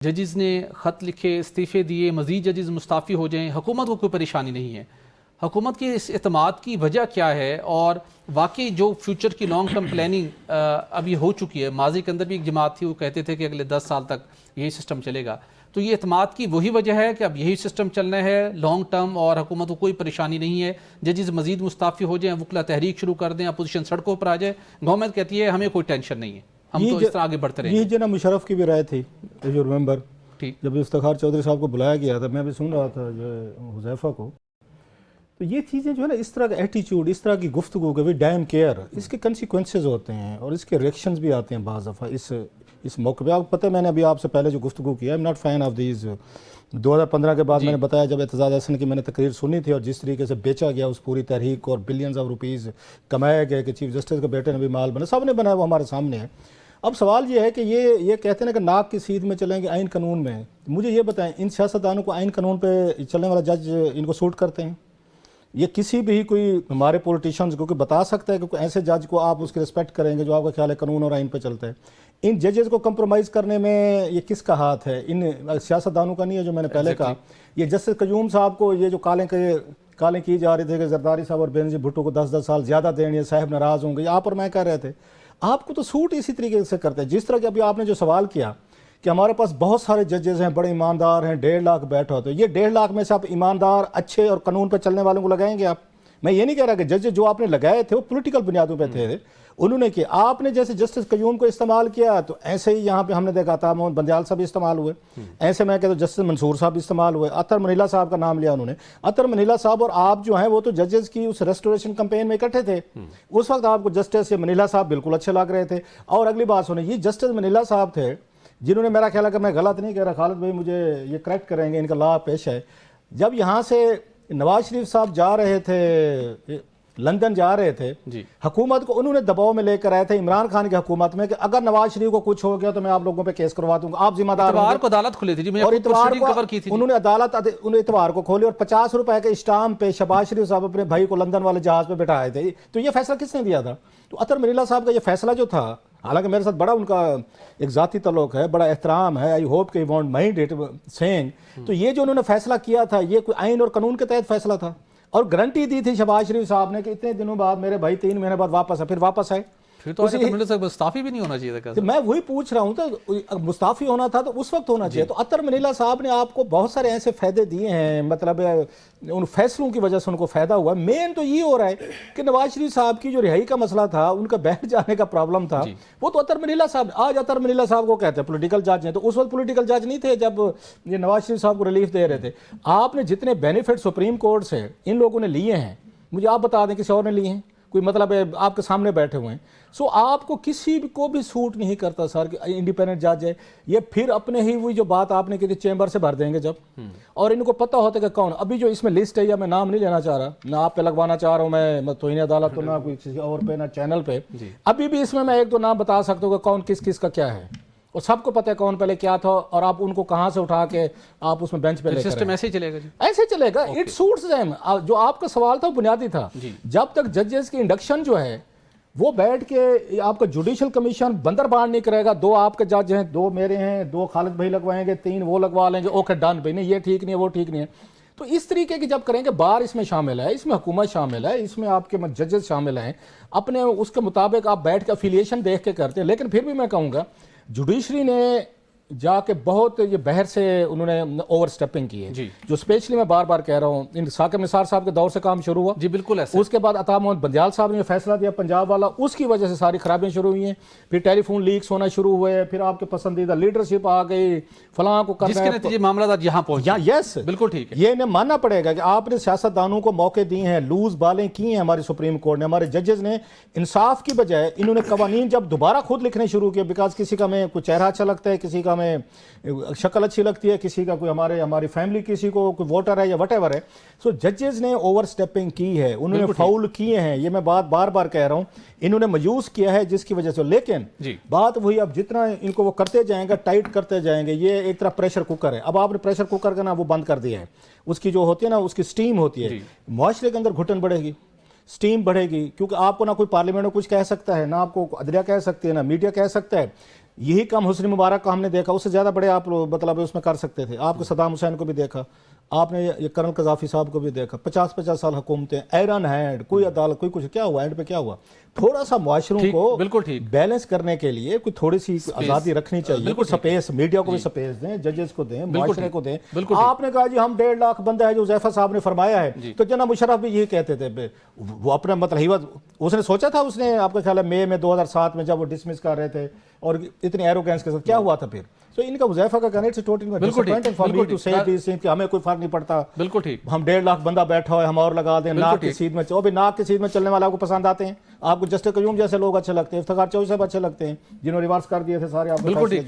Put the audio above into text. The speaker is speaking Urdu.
ججز نے خط لکھے، استعفے دیے، مزید ججز مستعفی ہو جائیں، حکومت کو کوئی پریشانی نہیں ہے. حکومت کی اس اعتماد کی وجہ کیا ہے؟ اور واقعی جو فیوچر کی لانگ ٹرم پلاننگ ابھی ہو چکی ہے، ماضی کے اندر بھی ایک جماعت تھی، وہ کہتے تھے کہ اگلے 10 سال تک یہی سسٹم چلے گا. تو یہ اعتماد کی وہی وجہ ہے کہ اب یہی سسٹم چلنا ہے لانگ ٹرم اور حکومت کو کوئی پریشانی نہیں ہے؟ ججز مزید مستعفی ہو جائیں، وکلا تحریک شروع کر دیں، اپوزیشن سڑکوں پر آ جائے، گورنمنٹ کہتی ہے ہمیں کوئی ٹینشن نہیں ہے، ہم تو اس طرح آگے بڑھتے رہیں گے. یہ جناب مشرف کی بھی رائے تھی، جو ریمبر جب افتخار چودھری صاحب کو بلایا گیا تھا، میں بھی سن رہا تھا جو حذیفہ کو. تو یہ چیزیں جو ہے نا، اس طرح کا ایٹیچیوڈ، اس طرح کی گفتگو کہ ڈیم کیئر، اس کے کنسیکوینسز ہوتے ہیں اور اس کے ریئیکشنز بھی آتے ہیں بعض دفعہ. اس موقع پہ آپ کو پتہ ہے، میں نے ابھی آپ سے پہلے جو گفتگو کیا، am not fan of these. 2015 کے بعد میں نے بتایا جب اعتزاز احسن کی میں نے تقریر سنی تھی اور جس طریقے سے بیچا گیا اس پوری تحریک کو اور بلینز آف روپیز کمائے گئے کہ چیف جسٹس کے بیٹے نے بھی مال بنا، سب نے بنایا، وہ ہمارے سامنے ہے. اب سوال یہ ہے کہ یہ کہتے ہیں کہ ناک کی سیدھ میں چلیں گے آئین قانون میں. مجھے یہ بتائیں، ان سیاستدانوں کو آئین قانون پہ چلنے والا جج ان کو سوٹ کرتے ہیں؟ یہ کسی بھی کوئی ہمارے پولیٹیشنز کو بتا سکتا ہے کہ کوئی ایسے جج کو آپ اس کی رسپیکٹ کریں گے جو آپ کا خیال ہے قانون اور آئین پہ چلتا ہے؟ ان ججز کو کمپرومائز کرنے میں یہ کس کا ہاتھ ہے؟ ان سیاستدانوں کا نہیں ہے. جو میں نے پہلے کہا، یہ جسٹس قیوم صاحب کو یہ جو کالیں کی جا رہی تھے کہ زرداری صاحب اور بینظیر بھٹو کو 10 سال زیادہ دیں، یہ صاحب ناراض ہوں گے، آپ اور میں کہہ رہے تھے آپ کو تو سوٹ اسی طریقے سے کرتے ہیں. جس طرح کہ ابھی آپ نے جو سوال کیا کہ ہمارے پاس بہت سارے ججز ہیں، بڑے ایماندار ہیں، 1.5 لاکھ بیٹھا ہوتے ہیں، یہ 1.5 لاکھ میں سے آپ ایماندار، اچھے اور قانون پہ چلنے والوں کو لگائیں گے؟ آپ، میں یہ نہیں کہہ رہا کہ ججز جو آپ نے لگائے تھے وہ پولیٹیکل بنیادوں پہ تھے، انہوں نے کیا. آپ نے جیسے جسٹس قیوم کو استعمال کیا تو ایسے ہی یہاں پہ ہم نے دیکھا تھا محمد بندیال صاحب استعمال ہوئے، ایسے میں کہتا ہوں جسٹس منصور صاحب استعمال ہوئے، اطہر منیلا صاحب کا نام لیا انہوں نے. اطہر منیلا صاحب اور آپ جو ہیں وہ تو ججز کی اس ریسٹوریشن کمپین میں اکٹھے تھے، اس وقت آپ کو جسٹس منیلا صاحب بالکل اچھے لگ رہے تھے. اور اگلی بات سنیں، یہ جسٹس منیلا صاحب تھے جنہوں نے، میرا خیال ہے کہ میں غلط نہیں کہہ رہا، خالد بھائی مجھے یہ کریکٹ کریں گے، ان کا لا پیش ہے، جب یہاں سے نواز شریف صاحب جا رہے تھے، لندن جا رہے تھے، حکومت کو انہوں نے دباؤ میں لے کر آئے تھے عمران خان کی حکومت میں کہ اگر نواز شریف کو کچھ ہو گیا تو میں آپ لوگوں پہ کیس کروا دوں گا، آپ ذمہ دار ہوں گے. اتوار کو عدالت کھلی تھی، اور اتوار کو انہوں نے عدالت اتوار کو کھولی اور 50 روپے کے اسٹامپ پہ شہباز شریف صاحب اپنے بھائی کو لندن والے جہاز پہ بٹھائے تھے. تو یہ فیصلہ کس نے دیا تھا؟ تو اطہر منیلا صاحب کا یہ فیصلہ جو تھا، حالانکہ میرے ساتھ بڑا ان کا ایک ذاتی تعلق ہے، بڑا احترام ہے، آئی ہوپ کہ وانٹ مائنڈ اٹ سینگ، تو یہ جو انہوں نے فیصلہ کیا تھا یہ کوئی آئین اور قانون کے تحت فیصلہ تھا اور گارنٹی دی تھی شہباز شریف صاحب نے کہ اتنے دنوں بعد میرے بھائی 3 مہینے بعد واپس آئے. پھر واپس آئے، پھر تو مستعفی بھی نہیں ہونا چاہیے تھا. میں وہی پوچھ رہا ہوں، تو مستعفی ہونا تھا تو اس وقت ہونا چاہیے. تو اطہر منیلا صاحب نے آپ کو بہت سارے ایسے فائدے دیے ہیں، مطلب ان فیصلوں کی وجہ سے ان کو فائدہ ہوا. مین تو یہ ہو رہا ہے کہ نواز شریف صاحب کی جو رہائی کا مسئلہ تھا، ان کا بیٹھ جانے کا پرابلم تھا، وہ تو اطہر منیلا صاحب، آج اطہر منیلا صاحب کو کہتے ہیں پولیٹیکل جج ہیں، تو اس وقت پولیٹیکل جج نہیں تھے جب یہ نواز شریف صاحب کو ریلیف دے رہے تھے. آپ نے جتنے بینیفٹ سپریم کورٹ سے ان لوگوں نے لیے ہیں، مجھے آپ بتا دیں کسی اور نے لیے ہیں؟ کوئی مطلب ہے آپ کے سامنے بیٹھے ہوئے ہیں. سو آپ کو کسی کو بھی سوٹ نہیں کرتا سر کہ انڈیپینڈنٹ جج ہے. یہ پھر اپنے ہی وہی جو بات آپ نے کی تھی چیمبر سے بھر دیں گے جب، اور ان کو پتہ ہوتا ہے کہ کون. ابھی جو اس میں لسٹ ہے، یا میں نام نہیں لینا چاہ رہا، نہ آپ پہ لگوانا چاہ رہا ہوں میں توہین عدالت تو نہ کوئی کسی اور پہ، نہ چینل پہ. ابھی بھی اس میں ایک دو نام بتا سکتا ہوں کہ کون کس کس کا کیا ہے، اور سب کو پتہ ہے کون پہلے کیا تھا، اور آپ ان کو کہاں سے اٹھا کے آپ اس میں بینچ پہ لے کر سسٹم ایسے ہی چلے گا. ایسے چلے گا. It suits them. جو آپ کا سوال تھا وہ بنیادی تھا. جب تک ججز کی انڈکشن جو ہے وہ بیٹھ کے آپ کا جوڈیشل کمیشن بندر باڑ نہیں کرے گا، 2 آپ کے جج ہیں، 2 میرے ہیں، 2 خالد بھائی لگوائیں گے، 3 وہ لگوا لیں گے، اوکے ڈن بھائی، نہیں یہ ٹھیک نہیں ہے، وہ ٹھیک نہیں ہے. تو اس طریقے کی جب کریں گے، بار اس میں شامل ہے، اس میں حکومت شامل ہے، اس میں آپ کے ججز شامل ہیں، اپنے اس کے مطابق آپ بیٹھ کے افیلیشن دیکھ کے کرتے ہیں. لیکن پھر بھی میں کہوں گا جوڈیشری نے جا کے بہت یہ بہر سے انہوں نے اوور سٹیپنگ کی ہے، جو اسپیشلی میں بار بار کہہ رہا ہوں، ان ثاقب نثار صاحب کے دور سے کام شروع ہوا. بالکل ایسا. اس کے بعد عطا محمد بندیال صاحب نے فیصلہ دیا پنجاب والا، اس کی وجہ سے ساری خرابیاں شروع ہوئی ہیں. پھر ٹیلی فون لیکس ہونا شروع ہوئے، پھر آپ کے پسندیدہ لیڈرشپ آ گئی، فلاں کو کرنا، جس کے نتیجے معاملات آج یہاں پہنچے. یس بالکل ٹھیک ہے. یہ انہیں ماننا پڑے گا کہ آپ نے سیاستدانوں کو موقع دیے ہیں، لوز بالیں کی ہیں ہماری سپریم کورٹ نے، ہمارے ججز نے. انصاف کی بجائے انہوں نے قوانین جب دوبارہ خود لکھنے شروع کیے، بیکاز کسی کا میں کوئی چہرہ اچھا لگتا ہے، کسی کا میں شکل اچھی لگتی ہے، کسی کا کوئی ہماری فیملی کسی کو کوئی ووٹر ہے یا وٹ ایور ہے. سو ججز نے اوور سٹیپنگ کی ہے، انہوں نے فاؤل کیے ہیں. یہ میں بات بار بار کہہ رہا ہوں، انہوں نے مایوس کیا ہے جس کی وجہ سے. لیکن بات وہی، اب جتنا ان کو وہ کرتے جائیں گے، ٹائٹ کرتے جائیں گے. یہ ایک طرح پریشر کوکر ہے. اب آپ نے پریشر کوکر کا نا وہ بند کر دیا ہے، اس کی جو ہوتی ہے نا، اس کی سٹیم ہوتی ہے. معاشرے کے اندر گھٹن بڑھے گی، سٹیم بڑھے گی، کیونکہ آپ کو نہ کوئی پارلیمنٹ میں کچھ کہہ سکتا ہے، نہ آپ کو عدلیہ کہہ سکتی ہے، نہ میڈیا کہہ سکتا ہے. یہی کام حسنی مبارک کا ہم نے دیکھا، اس سے زیادہ بڑے آپ مطلب اس میں کر سکتے تھے. آپ کو صدام حسین کو بھی دیکھا، آپ نے یہ کرنل قذافی صاحب کو بھی دیکھا، 50 سال حکومتیں آئرن ہینڈ، کوئی عدالت کوئی کچھ. کیا ہوا اینڈ پہ کیا ہوا؟ تھوڑا سا معاشروں کو بالکل ٹھیک بیلنس کرنے کے لیے کوئی تھوڑی سی آزادی رکھنی چاہیے، کوئی سپیس، میڈیا کو بھی سپیس دیں، ججز کو دیں، معاشرے کو دیں. آپ نے کہا جی ہم 1.5 لاکھ بندہ ہے جو حذیفہ صاحب نے فرمایا ہے، تو جناب مشرف بھی یہی کہتے تھے. وہ اپنا مطلب اس نے سوچا تھا، اس نے آپ کا خیال ہے مئی میں 2007 میں جب وہ ڈسمس کر رہے تھے اور اتنی ایروگینس کے ساتھ کیا ہوا تھا پھر. تو ان کا حذیفہ کا کہنا ہے totally disappointing for me to say this کہ ہمیں کوئی فرق نہیں پڑتا. بالکل ٹھیک. ہم 1.5 لاکھ بندہ بیٹھا ہوا ہے، ہم اور لگا دیں. ناک کی سیدھ میں ناک کی سیدھ میں چلنے والے آپ کو پسند آتے ہیں؟ آپ کو جسٹس قیوم جیسے لوگ اچھے لگتے ہیں، افتخار چوہدری صاحب اچھے لگتے ہیں جنہوں نے ریورس کر دیے تھے سارے آپ. بالکل ٹھیک.